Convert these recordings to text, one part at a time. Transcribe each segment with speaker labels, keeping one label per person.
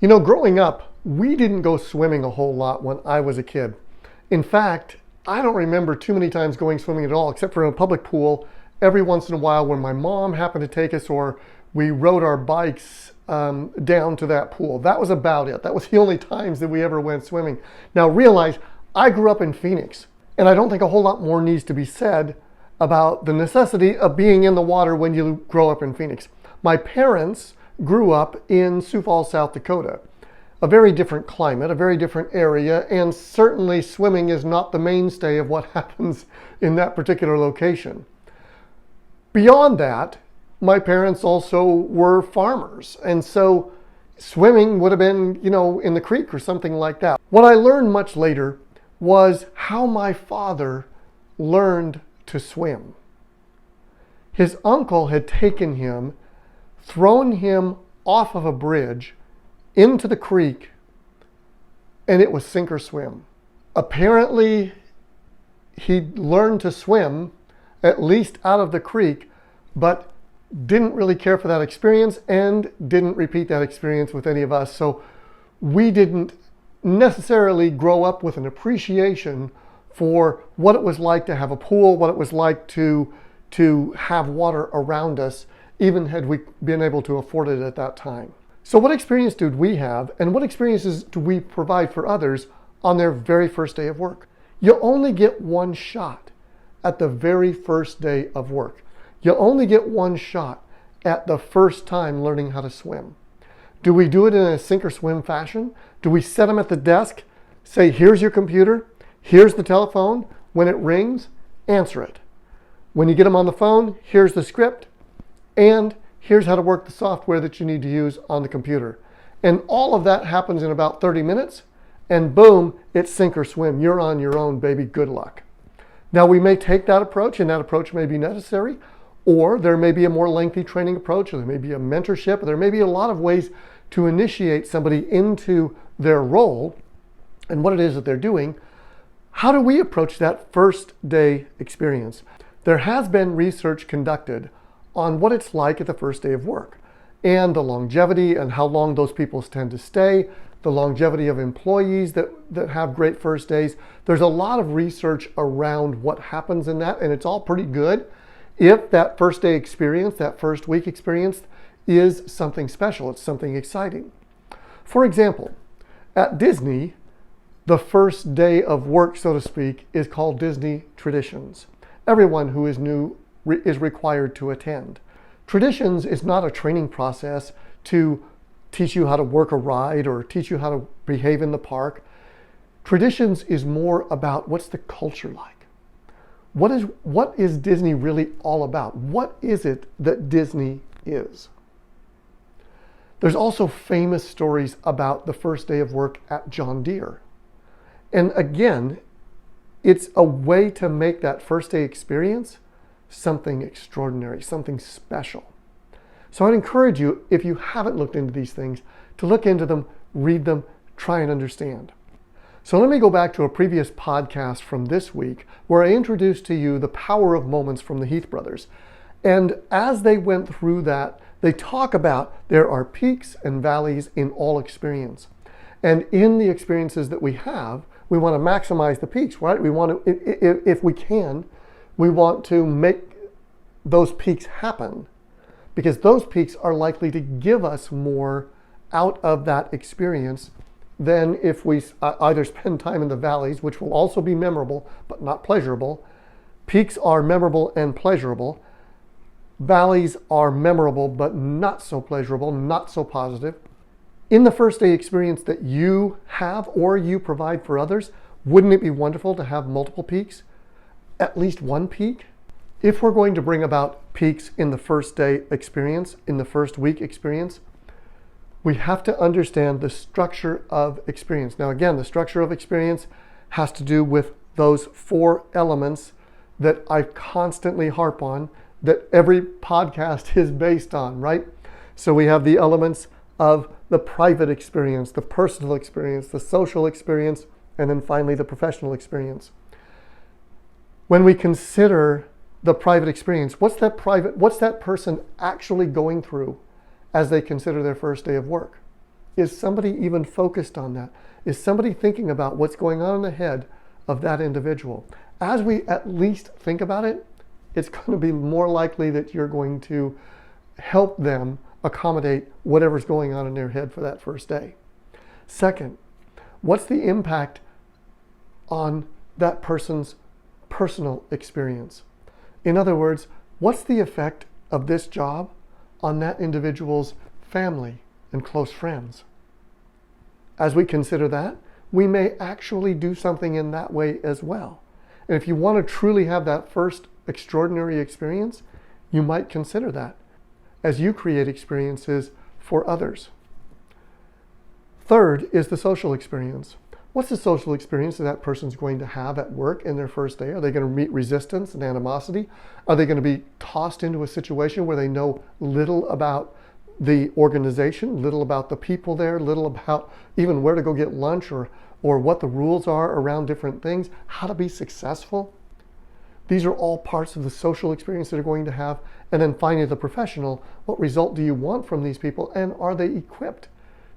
Speaker 1: You know, growing up, we didn't go swimming a whole lot when I was a kid. In fact, I don't remember too many times going swimming at all, except for in a public pool every once in a while when my mom happened to take us or we rode our bikes down to that pool. That was about it. That was the only times that we ever went swimming. Now realize, I grew up in Phoenix, and I don't think a whole lot more needs to be said about the necessity of being in the water when you grow up in Phoenix. My parents grew up in Sioux Falls, South Dakota. A very different climate, a very different area, and certainly swimming is not the mainstay of what happens in that particular location. Beyond that, my parents also were farmers, and so swimming would have been, in the creek or something like that. What I learned much later was how my father learned to swim. His uncle had taken him, thrown him off of a bridge into the creek, and it was sink or swim. Apparently, he learned to swim, at least out of the creek, but didn't really care for that experience and didn't repeat that experience with any of us. So we didn't necessarily grow up with an appreciation for what it was like to have a pool, what it was like to have water around us, even had we been able to afford it at that time. So what experience did we have, and what experiences do we provide for others on their very first day of work? You only get one shot at the very first day of work. You only get one shot at the first time learning how to swim. Do we do it in a sink or swim fashion? Do we set them at the desk, say, here's your computer, here's the telephone, when it rings, answer it. When you get them on the phone, here's the script, and here's how to work the software that you need to use on the computer. And all of that happens in about 30 minutes, and boom, it's sink or swim. You're on your own, baby, good luck. Now we may take that approach, and that approach may be necessary, or there may be a more lengthy training approach, or there may be a mentorship, or there may be a lot of ways to initiate somebody into their role and what it is that they're doing. How do we approach that first day experience? There has been research conducted on what it's like at the first day of work and the longevity and how long those people tend to stay, the longevity of employees that have great first days. There's a lot of research around what happens in that, and it's all pretty good if that first day experience, that first week experience, is something special, it's something exciting. For example, at Disney, the first day of work, so to speak, is called Disney Traditions. Everyone who is new is required to attend. Traditions is not a training process to teach you how to work a ride or teach you how to behave in the park. Traditions is more about what's the culture like. What is Disney really all about? What is it that Disney is? There's also famous stories about the first day of work at John Deere. And again, it's a way to make that first day experience something extraordinary, something special. So I'd encourage you, if you haven't looked into these things, to look into them, read them, try and understand. So let me go back to a previous podcast from this week where I introduced to you the power of moments from the Heath brothers. And as they went through that, they talk about there are peaks and valleys in all experience. And in the experiences that we have, we want to maximize the peaks, right? We want to, if we can, we want to make those peaks happen, because those peaks are likely to give us more out of that experience than if we either spend time in the valleys, which will also be memorable but not pleasurable. Peaks are memorable and pleasurable. Valleys are memorable but not so pleasurable, not so positive. In the first day experience that you have or you provide for others, wouldn't it be wonderful to have multiple peaks? At least one peak? If we're going to bring about peaks in the first day experience, in the first week experience, we have to understand the structure of experience. Now again, the structure of experience has to do with those 4 elements that I constantly harp on, that every podcast is based on, right? So we have the elements of the private experience, the personal experience, the social experience, and then finally the professional experience. When we consider the private experience, what's that person actually going through as they consider their first day of work? Is somebody even focused on that? Is somebody thinking about what's going on in the head of that individual? As we at least think about it, it's going to be more likely that you're going to help them accommodate whatever's going on in their head for that first day. Second, what's the impact on that person's personal experience? In other words, what's the effect of this job on that individual's family and close friends? As we consider that, we may actually do something in that way as well. And if you want to truly have that first extraordinary experience, you might consider that as you create experiences for others. Third is the social experience. What's the social experience that person's going to have at work in their first day? Are they going to meet resistance and animosity? Are they going to be tossed into a situation where they know little about the organization, little about the people there, little about even where to go get lunch or what the rules are around different things, how to be successful? These are all parts of the social experience that are going to have. And then finally, the professional, what result do you want from these people? And are they equipped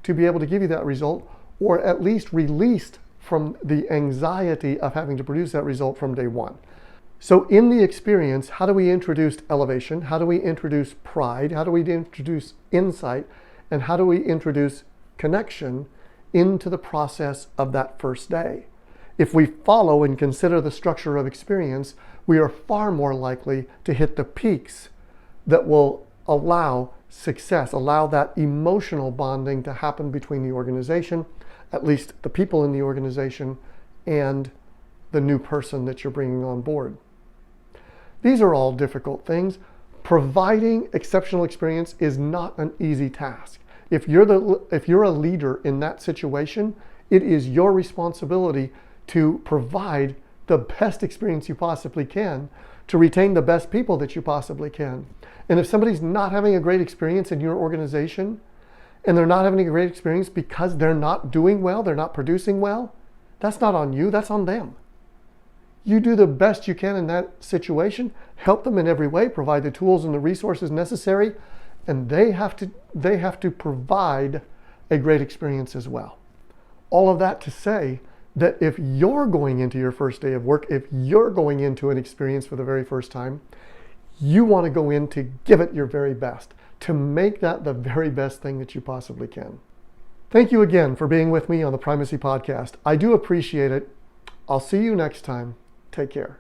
Speaker 1: to be able to give you that result, or at least released from the anxiety of having to produce that result from day one? So in the experience, how do we introduce elevation? How do we introduce pride? How do we introduce insight? And how do we introduce connection into the process of that first day? If we follow and consider the structure of experience, we are far more likely to hit the peaks that will allow success, allow that emotional bonding to happen between the organization, at least the people in the organization, and the new person that you're bringing on board. These are all difficult things. Providing exceptional experience is not an easy task. If you're a leader in that situation, it is your responsibility to provide the best experience you possibly can, to retain the best people that you possibly can. And if somebody's not having a great experience in your organization, and they're not having a great experience because they're not doing well, they're not producing well, that's not on you, that's on them. You do the best you can in that situation, help them in every way, provide the tools and the resources necessary, and they have to provide a great experience as well. All of that to say that if you're going into your first day of work, if you're going into an experience for the very first time, you want to go in to give it your very best, to make that the very best thing that you possibly can. Thank you again for being with me on the Primacy Podcast. I do appreciate it. I'll see you next time. Take care.